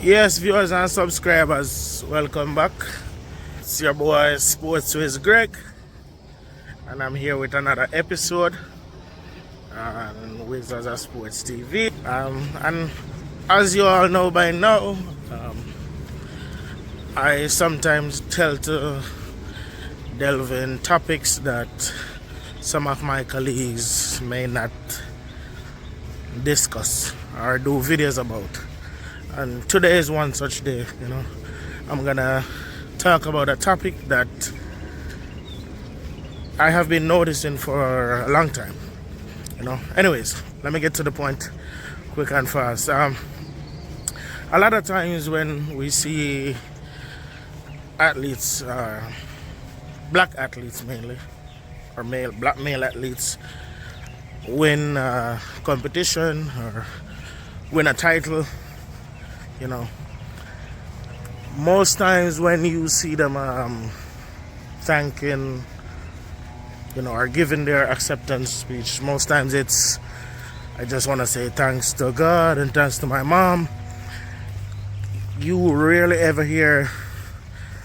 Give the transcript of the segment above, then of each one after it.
Yes, viewers and subscribers, welcome back. It's your boy Sports with Greg, and I'm here with another episode on Wizards of Sports TV. And as you all know by now, I sometimes tell to delve in topics that some of my colleagues may not discuss or do videos about. And today is one such day. I'm gonna talk about a topic that I have been noticing for a long time. Anyways, let me get to the point quick and fast. A lot of times when we see athletes, black athletes mainly, or black male athletes, win a competition or win a title, most times when you see them thanking, or giving their acceptance speech, most times it's, I just want to say thanks to God and thanks to my mom. You rarely ever hear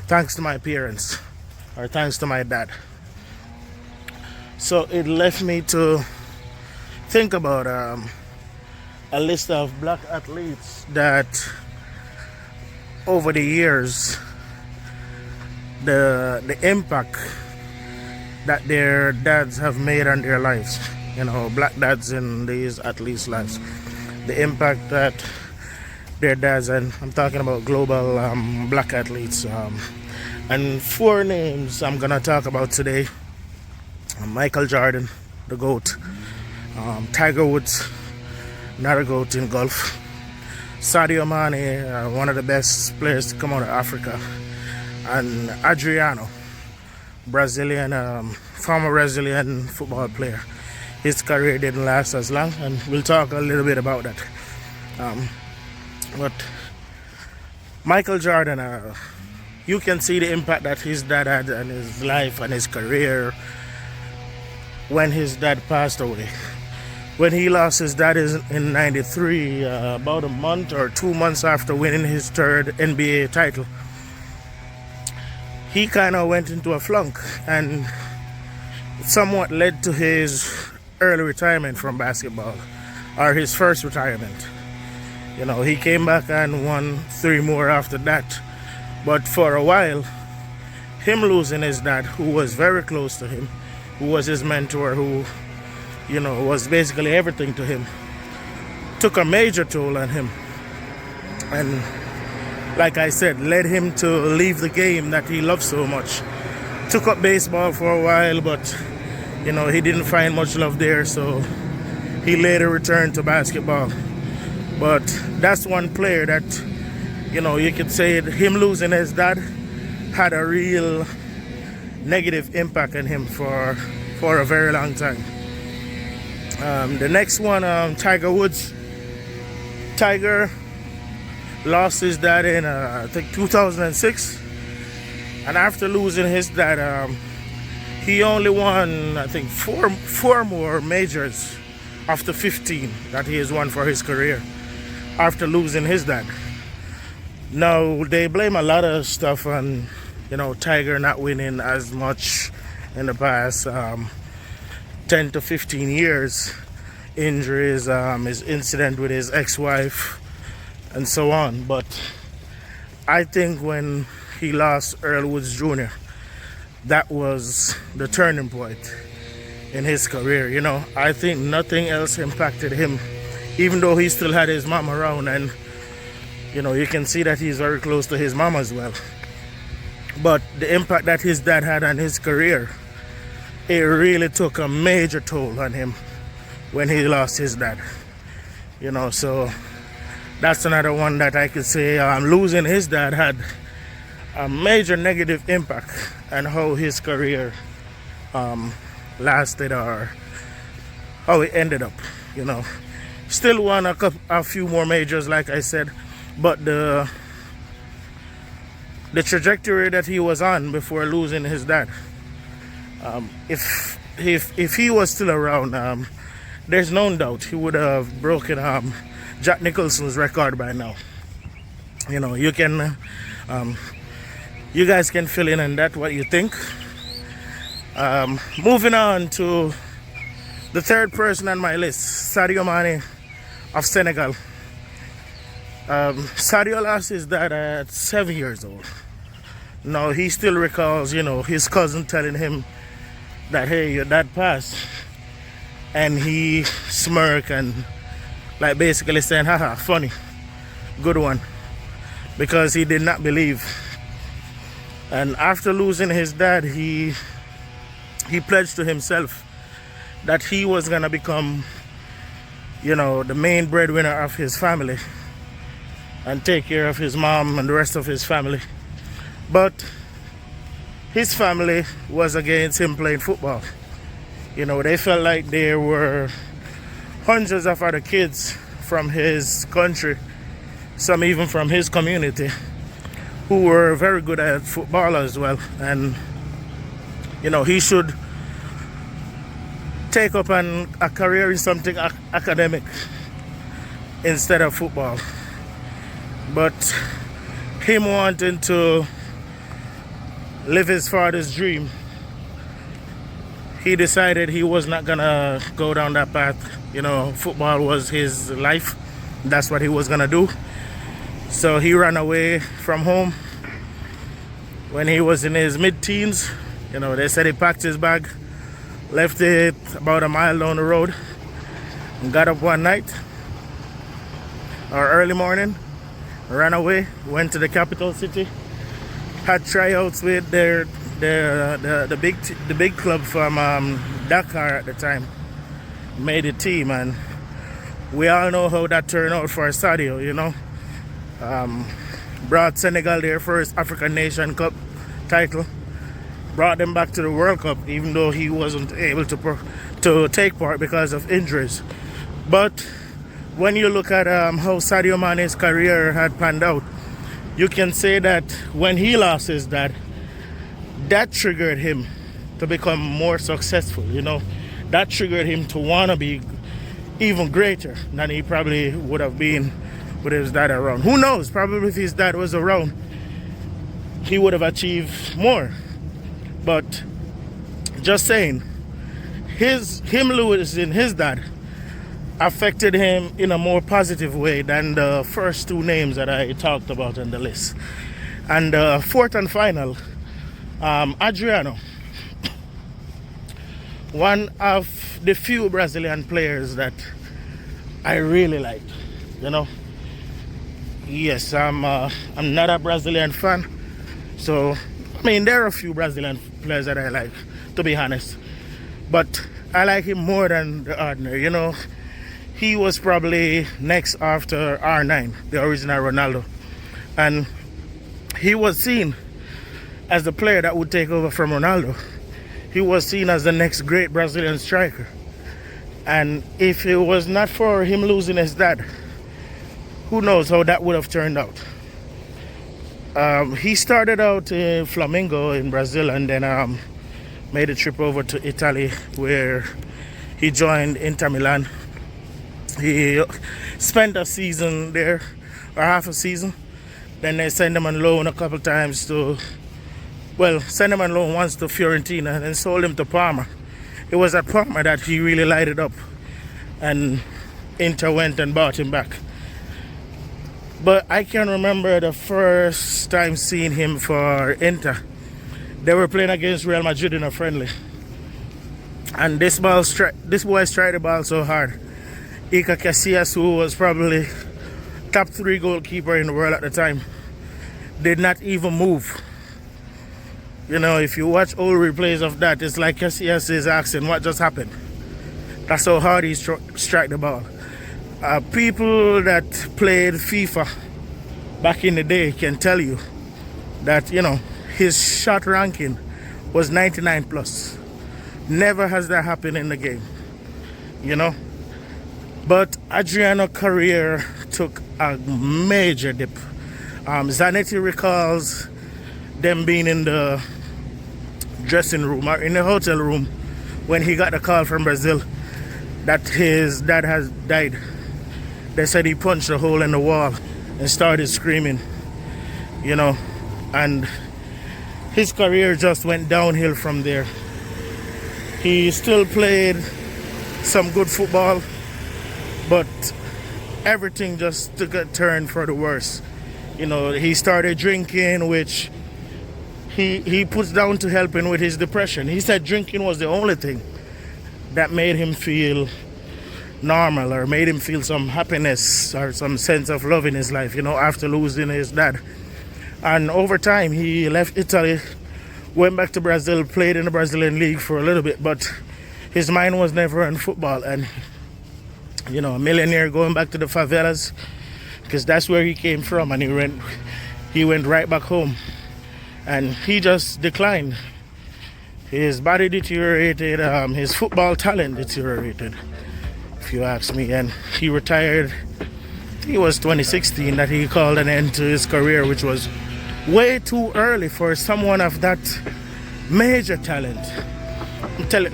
thanks to my parents or thanks to my dad. So it left me to think about a list of black athletes that over the years, the impact that their dads have made on their lives, black dads in these athletes' lives, the impact that their dads, and I'm talking about global black athletes, and four names I'm gonna talk about today: Michael Jordan, the GOAT; Tiger Woods, another GOAT in golf; Sadio Mane, one of the best players to come out of Africa; and Adriano, former Brazilian football player. His career didn't last as long, and we'll talk a little bit about that. But Michael Jordan, you can see the impact that his dad had on his life and his career when his dad passed away. When he lost his dad in '93, about a month or 2 months after winning his third NBA title, he kind of went into a flunk, and it somewhat led to his early retirement from basketball, or his first retirement. He came back and won 3 more after that. But for a while, him losing his dad, who was very close to him, who was his mentor, who was basically everything to him, took a major toll on him. And like I said, led him to leave the game that he loved so much. Took up baseball for a while, but he didn't find much love there, so he later returned to basketball. But that's one player that, you could say him losing his dad had a real negative impact on him for a very long time. The next one, Tiger Woods. Tiger lost his dad in I think 2006, and after losing his dad, he only won I think four more majors after 15 that he has won for his career after losing his dad. Now they blame a lot of stuff on Tiger not winning as much in the past 10 to 15 years, injuries, his incident with his ex-wife, and so on. But I think when he lost Earl Woods Jr., that was the turning point in his career. I think nothing else impacted him, even though he still had his mom around, and you can see that he's very close to his mom as well. But the impact that his dad had on his career, it really took a major toll on him when he lost his dad. So that's another one that I could say losing his dad had a major negative impact on how his career lasted, or how it ended up. Still won a few more majors, like I said, but the trajectory that he was on before losing his dad, if he was still around, there's no doubt he would have broken Jack Nicholson's record by now. You know, um, you guys can fill in on that what you think. Moving on to the third person on my list, Sadio Mane of Senegal. Sadio lost his dad at 7 years old. Now he still recalls, you know, his cousin telling him that, hey, your dad passed. And he smirked and like basically saying, haha, funny, good one. Because he did not believe. And after losing his dad, he pledged to himself that he was gonna become, you know, the main breadwinner of his family and take care of his mom and the rest of his family. But his family was against him playing football. You know, they felt like there were hundreds of other kids from his country, some even from his community, who were very good at football as well. And, you know, he should take up a career in something academic instead of football. But him wanting to live his father's dream, he decided he was not gonna go down that path. You know, football was his life. That's what he was gonna do. So he ran away from home when he was in his mid-teens. You know, they said he packed his bag, left it about a mile down the road, and got up one night or early morning, ran away, went to the capital city, had tryouts with the big club from Dakar at the time, made a team, and we all know how that turned out for Sadio. You know, brought Senegal their first African Nation Cup title, brought them back to the World Cup, even though he wasn't able to take part because of injuries. But when you look at how Sadio Mane's career had panned out, you can say that when he lost his dad, that triggered him to become more successful. You know, that triggered him to want to be even greater than he probably would have been with his dad around. Who knows? Probably if his dad was around, he would have achieved more. But just saying, him losing his dad affected him in a more positive way than the first two names that I talked about on the list. And fourth and final, Adriano, one of the few Brazilian players that I really like. You know, yes, I'm not a Brazilian fan, so I mean there are a few Brazilian players that I like, to be honest, but I like him more than the ordinary. You know, he was probably next after R9, the original Ronaldo, and he was seen as the player that would take over from Ronaldo. He was seen as the next great Brazilian striker. And if it was not for him losing his dad, who knows how that would have turned out. He started out in Flamengo in Brazil, and then made a trip over to Italy, where he joined Inter Milan. He spent a season there, or half a season. Then they sent him on loan a couple times to, well, sent him on loan once to Fiorentina, and then sold him to Parma. It was at Parma that he really lighted up, and Inter went and bought him back. But I can remember the first time seeing him for Inter. They were playing against Real Madrid in a friendly, and this boy struck the ball so hard. Iker Casillas, who was probably top 3 goalkeeper in the world at the time, did not even move. You know, if you watch old replays of that, it's like Casillas is asking what just happened. That's how hard he struck the ball. People that played FIFA back in the day can tell you that, you know, his shot ranking was 99 plus. Never has that happened in the game, you know. But Adriano's career took a major dip. Zanetti recalls them being in the dressing room or in the hotel room when he got the call from Brazil that his dad has died. They said he punched a hole in the wall and started screaming. you know, and his career just went downhill from there. He still played some good football, but everything just took a turn for the worse. You know, he started drinking, which he puts down to helping with his depression. He said drinking was the only thing that made him feel normal or made him feel some happiness or some sense of love in his life, you know, after losing his dad. And over time, he left Italy, went back to Brazil, played in the Brazilian league for a little bit, but his mind was never on football. And, you know, a millionaire going back to the favelas, because that's where he came from, and he went right back home. And he just declined. His body deteriorated, his football talent deteriorated, if you ask me. And he retired. It was 2016 that he called an end to his career, which was way too early for someone of that major talent.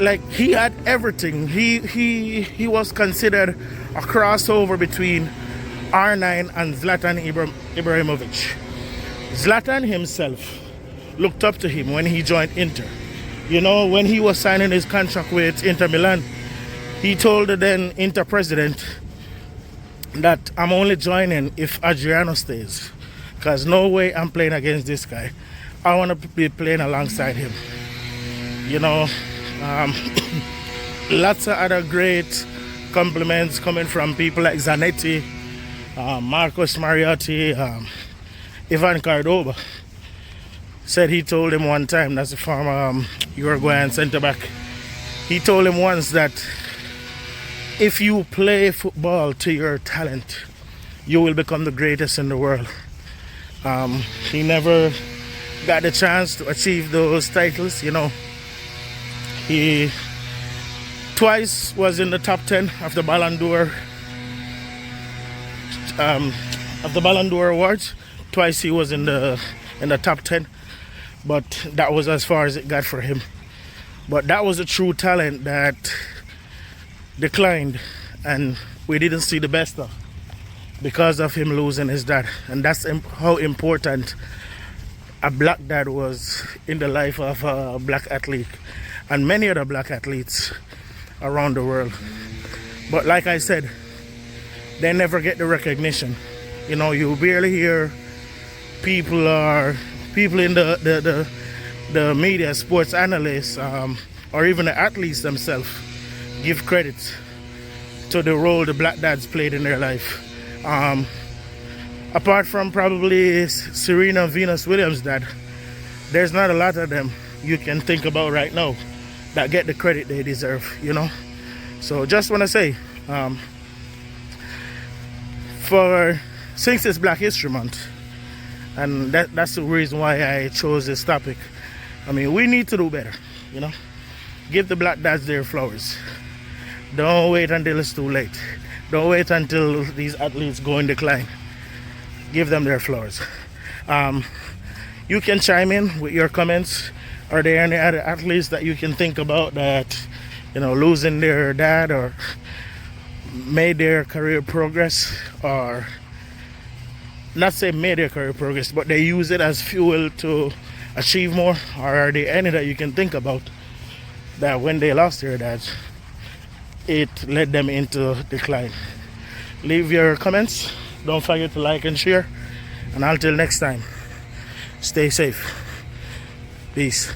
Like, he had everything. He was considered a crossover between R9 and Zlatan Ibrahimovic. Zlatan himself looked up to him when he joined Inter. You know, when he was signing his contract with Inter Milan, he told the then Inter president that I'm only joining if Adriano stays, because no way I'm playing against this guy. I want to be playing alongside him. You know, lots of other great compliments coming from people like Zanetti, Marcos Mariotti, Ivan Cordoba. Said he told him one time, that's a former Uruguayan centre-back, he told him once that if you play football to your talent, you will become the greatest in the world. He never got the chance to achieve those titles, you know. He twice was in the top 10 of the Ballon d'Or awards. Twice he was in the top 10. But that was as far as it got for him. But that was a true talent that declined, and we didn't see the best of because of him losing his dad. And that's how important a black dad was in the life of a black athlete and many other black athletes around the world. But like I said, they never get the recognition. You know, you barely hear people in the media, sports analysts, or even the athletes themselves give credit to the role the black dads played in their life. Apart from probably Serena Venus Williams' dad, there's not a lot of them you can think about right now that get the credit they deserve, you know. So just want to say, since it's Black History Month, and that's the reason why I chose this topic. I mean, we need to do better, you know. Give the black dads their flowers. Don't wait until it's too late. Don't wait until these athletes go in decline. Give them their flowers. You can chime in with your comments. Are there any other athletes that you can think about that, you know, losing their dad or made their career progress, or not say made their career progress, but they use it as fuel to achieve more? Or are there any that you can think about that when they lost their dads, it led them into decline? Leave your comments. Don't forget to like and share. And until next time, stay safe. Peace.